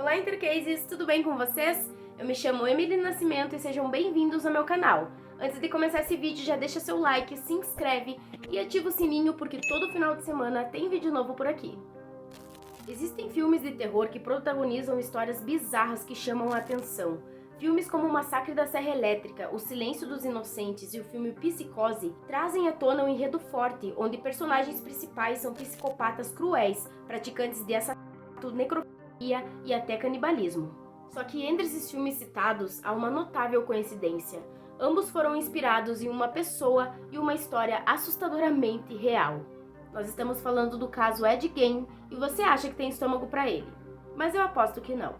Olá, Intercases! Tudo bem com vocês? Eu me chamo Emily Nascimento e sejam bem-vindos ao meu canal. Antes de começar esse vídeo, já deixa seu like, se inscreve e ativa o sininho porque todo final de semana tem vídeo novo por aqui. Existem filmes de terror que protagonizam histórias bizarras que chamam a atenção. Filmes como O Massacre da Serra Elétrica, O Silêncio dos Inocentes e o filme Psicose trazem à tona um enredo forte, onde personagens principais são psicopatas cruéis, praticantes de assassinato, necrofilia e até canibalismo. Só que entre esses filmes citados há uma notável coincidência. Ambos foram inspirados em uma pessoa e uma história assustadoramente real. Nós estamos falando do caso Ed Gein e você acha que tem estômago para ele, mas eu aposto que não.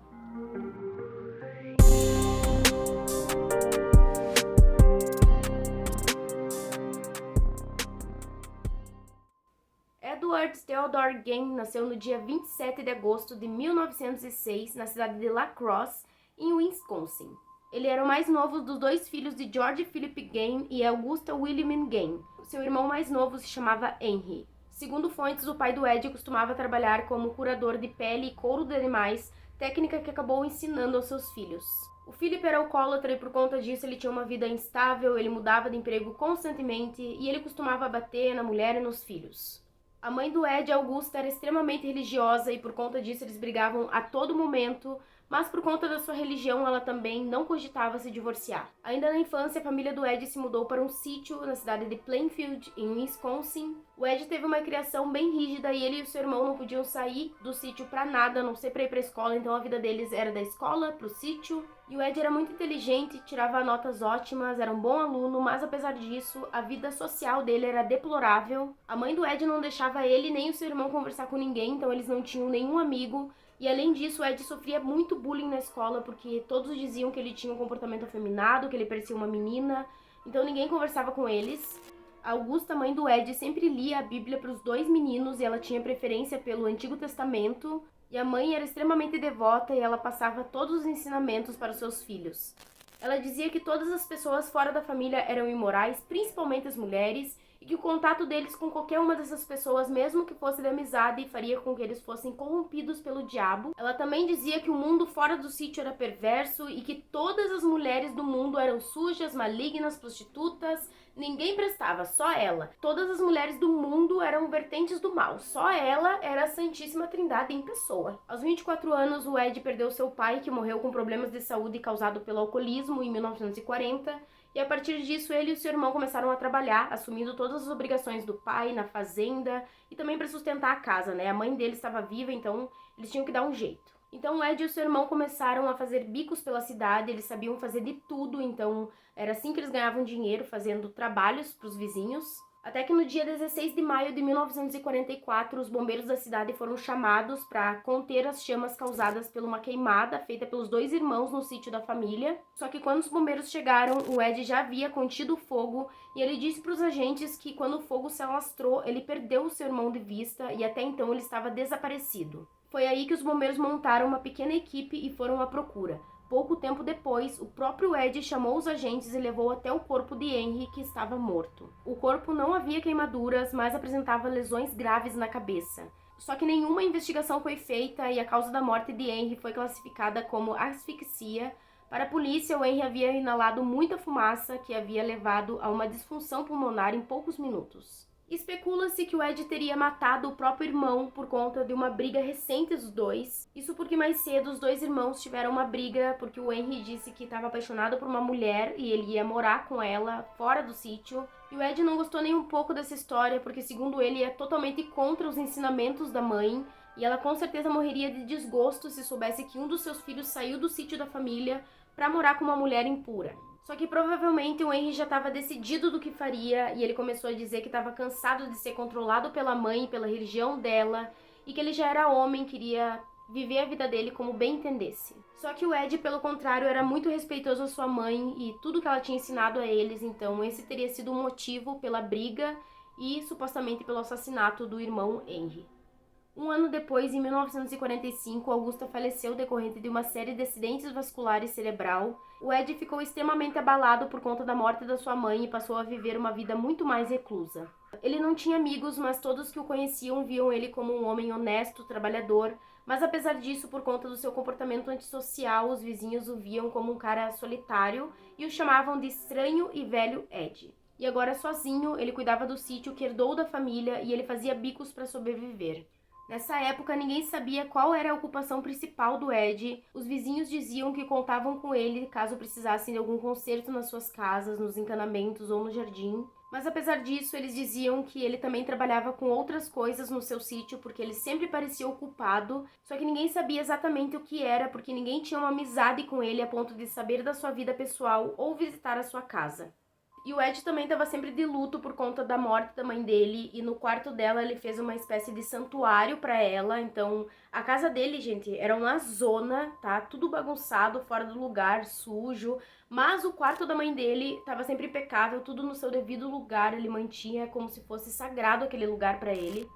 Edward Theodore Gein nasceu no dia 27 de agosto de 1906 na cidade de La Crosse, em Wisconsin. Ele era o mais novo dos dois filhos de George Philip Gein e Augusta Wilhelmine Gein. Seu irmão mais novo se chamava Henry. Segundo fontes, o pai do Ed costumava trabalhar como curador de pele e couro de animais, técnica que acabou ensinando aos seus filhos. O Philip era alcoólatra e por conta disso ele tinha uma vida instável, ele mudava de emprego constantemente e ele costumava bater na mulher e nos filhos. A mãe do Ed, Augusta, era extremamente religiosa e por conta disso eles brigavam a todo momento, mas por conta da sua religião ela também não cogitava se divorciar. Ainda na infância, a família do Ed se mudou para um sítio na cidade de Plainfield, em Wisconsin. O Ed teve uma criação bem rígida e ele e o seu irmão não podiam sair do sítio para nada, a não ser para ir para a escola, então a vida deles era da escola para o sítio. E o Ed era muito inteligente, tirava notas ótimas, era um bom aluno, mas apesar disso, a vida social dele era deplorável. A mãe do Ed não deixava ele nem o seu irmão conversar com ninguém, então eles não tinham nenhum amigo. E além disso, o Ed sofria muito bullying na escola, porque todos diziam que ele tinha um comportamento afeminado, que ele parecia uma menina, então ninguém conversava com eles. A Augusta, mãe do Ed, sempre lia a Bíblia para os dois meninos e ela tinha preferência pelo Antigo Testamento. E a mãe era extremamente devota e ela passava todos os ensinamentos para os seus filhos. Ela dizia que todas as pessoas fora da família eram imorais, principalmente as mulheres, e que o contato deles com qualquer uma dessas pessoas, mesmo que fosse de amizade, faria com que eles fossem corrompidos pelo diabo. Ela também dizia que o mundo fora do sítio era perverso e que todas as mulheres do mundo eram sujas, malignas, prostitutas, ninguém prestava, só ela. Todas as mulheres do mundo eram vertentes do mal, só ela era a Santíssima Trindade em pessoa. Aos 24 anos, o Ed perdeu seu pai, que morreu com problemas de saúde causado pelo alcoolismo em 1940, e a partir disso ele e o seu irmão começaram a trabalhar, assumindo todas as obrigações do pai na fazenda e também para sustentar a casa, né? A mãe dele estava viva, então eles tinham que dar um jeito. Então o Ed e o seu irmão começaram a fazer bicos pela cidade, eles sabiam fazer de tudo, então era assim que eles ganhavam dinheiro, fazendo trabalhos para os vizinhos. Até que no dia 16 de maio de 1944, os bombeiros da cidade foram chamados para conter as chamas causadas por uma queimada feita pelos dois irmãos no sítio da família. Só que quando os bombeiros chegaram, o Ed já havia contido o fogo e ele disse para os agentes que quando o fogo se alastrou, ele perdeu o seu irmão de vista e até então ele estava desaparecido. Foi aí que os bombeiros montaram uma pequena equipe e foram à procura. Pouco tempo depois, o próprio Ed chamou os agentes e levou até o corpo de Henry, que estava morto. O corpo não havia queimaduras, mas apresentava lesões graves na cabeça. Só que nenhuma investigação foi feita e a causa da morte de Henry foi classificada como asfixia. Para a polícia, o Henry havia inalado muita fumaça, que havia levado a uma disfunção pulmonar em poucos minutos. Especula-se que o Ed teria matado o próprio irmão por conta de uma briga recente dos dois. Isso porque mais cedo os dois irmãos tiveram uma briga porque o Henry disse que estava apaixonado por uma mulher e ele ia morar com ela fora do sítio. E o Ed não gostou nem um pouco dessa história porque, segundo ele, é totalmente contra os ensinamentos da mãe. E ela com certeza morreria de desgosto se soubesse que um dos seus filhos saiu do sítio da família para morar com uma mulher impura. Só que provavelmente o Henry já estava decidido do que faria e ele começou a dizer que estava cansado de ser controlado pela mãe e pela religião dela e que ele já era homem, queria viver a vida dele como bem entendesse. Só que o Ed, pelo contrário, era muito respeitoso à sua mãe e tudo que ela tinha ensinado a eles, então esse teria sido o motivo pela briga e supostamente pelo assassinato do irmão Henry. Um ano depois, em 1945, Augusta faleceu decorrente de uma série de acidentes vasculares cerebral. O Ed ficou extremamente abalado por conta da morte da sua mãe e passou a viver uma vida muito mais reclusa. Ele não tinha amigos, mas todos que o conheciam viam ele como um homem honesto, trabalhador, mas apesar disso, por conta do seu comportamento antissocial, os vizinhos o viam como um cara solitário e o chamavam de estranho e velho Ed. E agora sozinho, ele cuidava do sítio que herdou da família e ele fazia bicos para sobreviver. Nessa época, ninguém sabia qual era a ocupação principal do Ed. Os vizinhos diziam que contavam com ele caso precisassem de algum conserto nas suas casas, nos encanamentos ou no jardim. Mas apesar disso, eles diziam que ele também trabalhava com outras coisas no seu sítio, porque ele sempre parecia ocupado, só que ninguém sabia exatamente o que era, porque ninguém tinha uma amizade com ele a ponto de saber da sua vida pessoal ou visitar a sua casa. E o Ed também estava sempre de luto por conta da morte da mãe dele, e no quarto dela ele fez uma espécie de santuário para ela. Então, a casa dele, gente, era uma zona, tá? Tudo bagunçado, fora do lugar, sujo, mas o quarto da mãe dele estava sempre impecável, tudo no seu devido lugar, ele mantinha como se fosse sagrado aquele lugar para ele.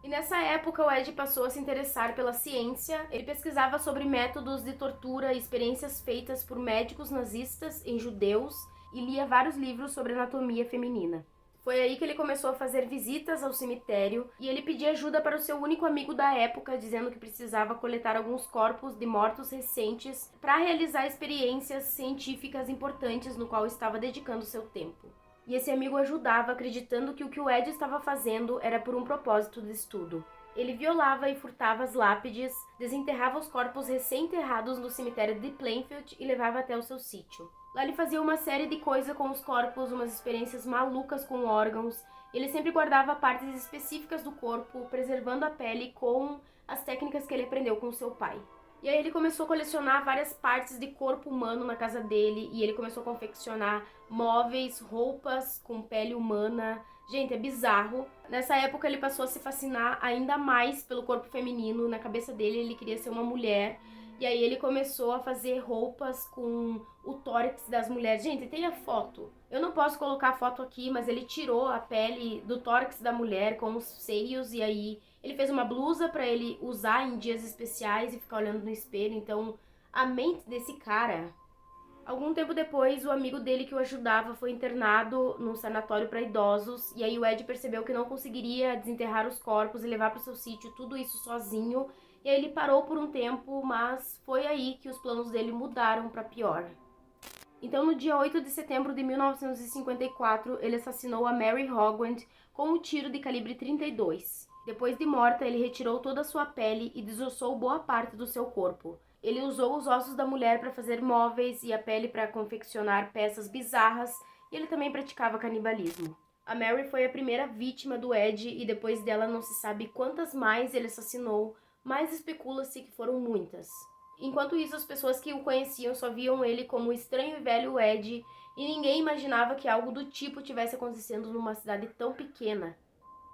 E nessa época o Ed passou a se interessar pela ciência. Ele pesquisava sobre métodos de tortura e experiências feitas por médicos nazistas em judeus e lia vários livros sobre anatomia feminina. Foi aí que ele começou a fazer visitas ao cemitério e ele pedia ajuda para o seu único amigo da época, dizendo que precisava coletar alguns corpos de mortos recentes para realizar experiências científicas importantes no qual estava dedicando seu tempo. E esse amigo ajudava, acreditando que o que o Ed estava fazendo era por um propósito de estudo. Ele violava e furtava as lápides, desenterrava os corpos recém-enterrados no cemitério de Plainfield e levava até o seu sítio. Lá ele fazia uma série de coisas com os corpos, umas experiências malucas com órgãos. Ele sempre guardava partes específicas do corpo, preservando a pele com as técnicas que ele aprendeu com seu pai. E aí ele começou a colecionar várias partes de corpo humano na casa dele, e ele começou a confeccionar móveis, roupas com pele humana. Gente, é bizarro. Nessa época ele passou a se fascinar ainda mais pelo corpo feminino. Na cabeça dele ele queria ser uma mulher. E aí ele começou a fazer roupas com o tórax das mulheres. Gente, tem a foto. Eu não posso colocar a foto aqui, mas ele tirou a pele do tórax da mulher com os seios. E aí ele fez uma blusa pra ele usar em dias especiais e ficar olhando no espelho. Então, a mente desse cara... Algum tempo depois, o amigo dele que o ajudava foi internado num sanatório para idosos, e aí o Ed percebeu que não conseguiria desenterrar os corpos e levar para o seu sítio tudo isso sozinho, e aí ele parou por um tempo, mas foi aí que os planos dele mudaram para pior. Então, no dia 8 de setembro de 1954, ele assassinou a Mary Hoagland com um tiro de calibre 32. Depois de morta, ele retirou toda a sua pele e desossou boa parte do seu corpo. Ele usou os ossos da mulher para fazer móveis e a pele para confeccionar peças bizarras, e ele também praticava canibalismo. A Mary foi a primeira vítima do Ed e depois dela não se sabe quantas mais ele assassinou, mas especula-se que foram muitas. Enquanto isso, as pessoas que o conheciam só viam ele como o estranho e velho Ed, e ninguém imaginava que algo do tipo tivesse acontecendo numa cidade tão pequena.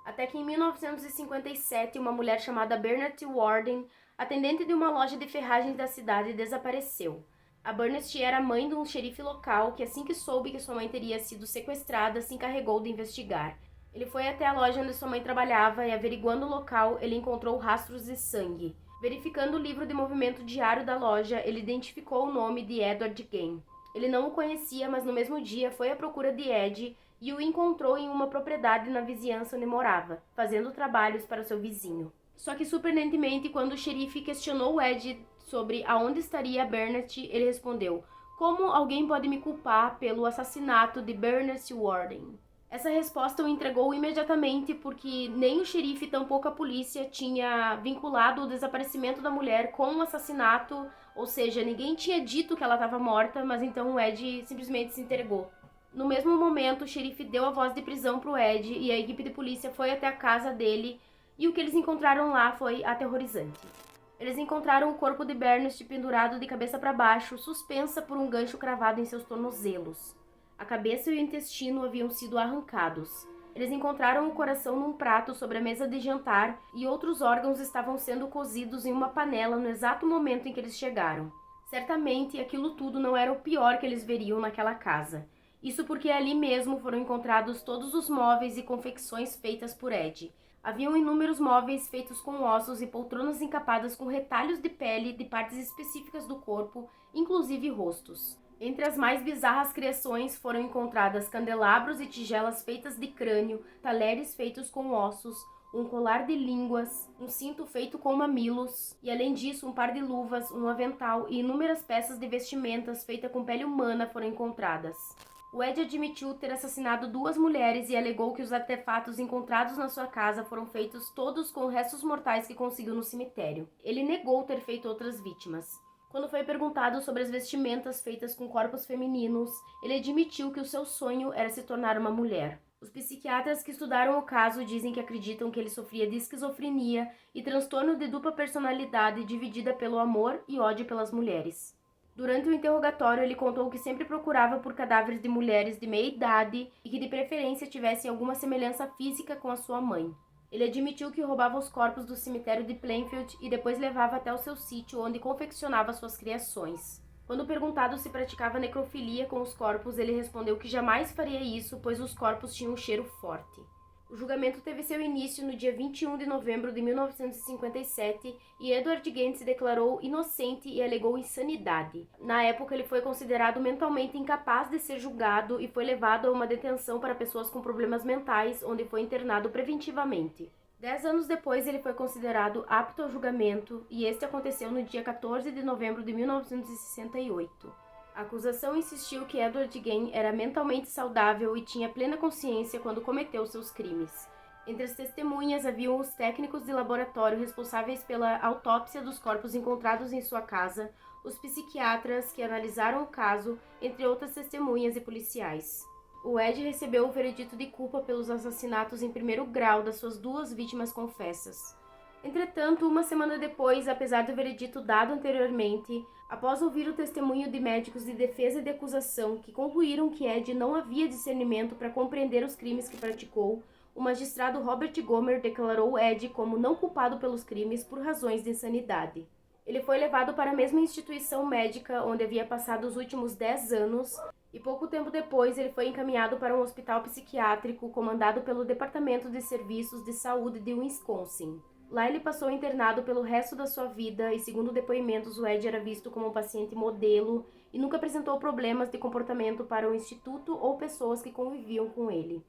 Até que em 1957, uma mulher chamada Bernadette Warden, atendente de uma loja de ferragens da cidade, desapareceu. A Bernadette era mãe de um xerife local que, assim que soube que sua mãe teria sido sequestrada, se encarregou de investigar. Ele foi até a loja onde sua mãe trabalhava e, averiguando o local, ele encontrou rastros de sangue. Verificando o livro de movimento diário da loja, ele identificou o nome de Edward Game. Ele não o conhecia, mas no mesmo dia foi à procura de Ed e o encontrou em uma propriedade na vizinhança onde morava, fazendo trabalhos para seu vizinho. Só que, surpreendentemente, quando o xerife questionou o Ed sobre aonde estaria Bernadette, ele respondeu: "Como alguém pode me culpar pelo assassinato de Bernadette Warden?" Essa resposta o entregou imediatamente, porque nem o xerife, tampouco a polícia, tinha vinculado o desaparecimento da mulher com o assassinato, ou seja, ninguém tinha dito que ela estava morta, mas então o Ed simplesmente se entregou. No mesmo momento, o xerife deu a voz de prisão para o Ed e a equipe de polícia foi até a casa dele, e o que eles encontraram lá foi aterrorizante. Eles encontraram o corpo de Bernadette pendurado de cabeça para baixo, suspensa por um gancho cravado em seus tornozelos. A cabeça e o intestino haviam sido arrancados. Eles encontraram o coração num prato sobre a mesa de jantar e outros órgãos estavam sendo cozidos em uma panela no exato momento em que eles chegaram. Certamente, aquilo tudo não era o pior que eles veriam naquela casa. Isso porque ali mesmo foram encontrados todos os móveis e confecções feitas por Ed. Haviam inúmeros móveis feitos com ossos e poltronas encapadas com retalhos de pele de partes específicas do corpo, inclusive rostos. Entre as mais bizarras criações foram encontradas candelabros e tigelas feitas de crânio, talheres feitos com ossos, um colar de línguas, um cinto feito com mamilos e, além disso, um par de luvas, um avental e inúmeras peças de vestimentas feitas com pele humana foram encontradas. O Ed admitiu ter assassinado 2 mulheres e alegou que os artefatos encontrados na sua casa foram feitos todos com restos mortais que conseguiu no cemitério. Ele negou ter feito outras vítimas. Quando foi perguntado sobre as vestimentas feitas com corpos femininos, ele admitiu que o seu sonho era se tornar uma mulher. Os psiquiatras que estudaram o caso dizem que acreditam que ele sofria de esquizofrenia e transtorno de dupla personalidade dividida pelo amor e ódio pelas mulheres. Durante o interrogatório, ele contou que sempre procurava por cadáveres de mulheres de meia idade e que de preferência tivessem alguma semelhança física com a sua mãe. Ele admitiu que roubava os corpos do cemitério de Plainfield e depois levava até o seu sítio, onde confeccionava suas criações. Quando perguntado se praticava necrofilia com os corpos, ele respondeu que jamais faria isso, pois os corpos tinham um cheiro forte. O julgamento teve seu início no dia 21 de novembro de 1957 e Edward Gain se declarou inocente e alegou insanidade. Na época, ele foi considerado mentalmente incapaz de ser julgado e foi levado a uma detenção para pessoas com problemas mentais, onde foi internado preventivamente. 10 anos depois, ele foi considerado apto ao julgamento e este aconteceu no dia 14 de novembro de 1968. A acusação insistiu que Edward Gain era mentalmente saudável e tinha plena consciência quando cometeu seus crimes. Entre as testemunhas haviam os técnicos de laboratório responsáveis pela autópsia dos corpos encontrados em sua casa, os psiquiatras que analisaram o caso, entre outras testemunhas e policiais. O Ed recebeu o veredito de culpa pelos assassinatos em primeiro grau das suas 2 vítimas confessas. Entretanto, uma semana depois, apesar do veredito dado anteriormente, após ouvir o testemunho de médicos de defesa e de acusação que concluíram que Ed não havia discernimento para compreender os crimes que praticou, o magistrado Robert Gomer declarou Ed como não culpado pelos crimes por razões de insanidade. Ele foi levado para a mesma instituição médica onde havia passado os últimos 10 anos e pouco tempo depois ele foi encaminhado para um hospital psiquiátrico comandado pelo Departamento de Serviços de Saúde de Wisconsin. Lá ele passou internado pelo resto da sua vida e, segundo depoimentos, o Ed era visto como um paciente modelo e nunca apresentou problemas de comportamento para o instituto ou pessoas que conviviam com ele.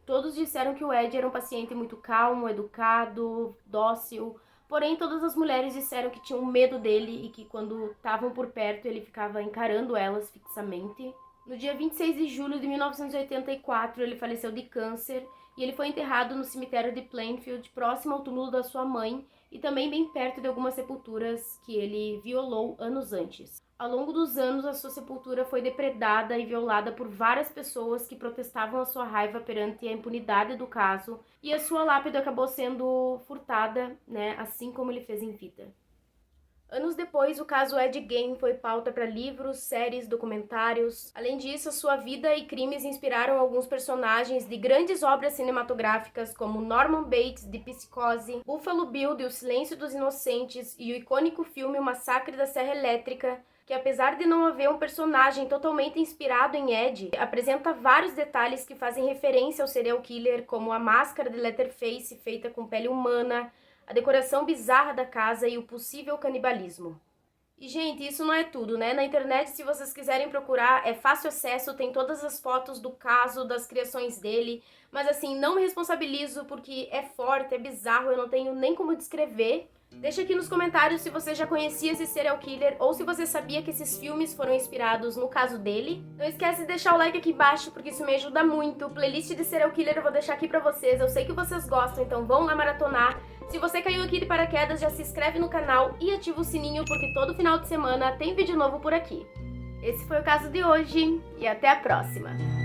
Todos disseram que o Ed era um paciente muito calmo, educado, dócil, porém todas as mulheres disseram que tinham medo dele e que quando estavam por perto ele ficava encarando elas fixamente. No dia 26 de julho de 1984 ele faleceu de câncer e ele foi enterrado no cemitério de Plainfield, próximo ao túmulo da sua mãe e também bem perto de algumas sepulturas que ele violou anos antes. Ao longo dos anos, a sua sepultura foi depredada e violada por várias pessoas que protestavam a sua raiva perante a impunidade do caso, e a sua lápide acabou sendo furtada, assim como ele fez em vida. Anos depois, o caso Ed Gein foi pauta para livros, séries, documentários. Além disso, a sua vida e crimes inspiraram alguns personagens de grandes obras cinematográficas como Norman Bates, de Psicose, Buffalo Bill, de O Silêncio dos Inocentes e o icônico filme O Massacre da Serra Elétrica, que apesar de não haver um personagem totalmente inspirado em Ed, apresenta vários detalhes que fazem referência ao serial killer, como a máscara de Leatherface feita com pele humana, a decoração bizarra da casa e o possível canibalismo. E, gente, isso não é tudo, né? Na internet, se vocês quiserem procurar, é fácil acesso, tem todas as fotos do caso, das criações dele, mas assim, não me responsabilizo porque é forte, é bizarro, eu não tenho nem como descrever. Deixa aqui nos comentários se você já conhecia esse serial killer ou se você sabia que esses filmes foram inspirados no caso dele. Não esquece de deixar o like aqui embaixo porque isso me ajuda muito. Playlist de serial killer eu vou deixar aqui pra vocês, eu sei que vocês gostam, então vão lá maratonar. Se você caiu aqui de paraquedas, já se inscreve no canal e ativa o sininho porque todo final de semana tem vídeo novo por aqui. Esse foi o caso de hoje e até a próxima!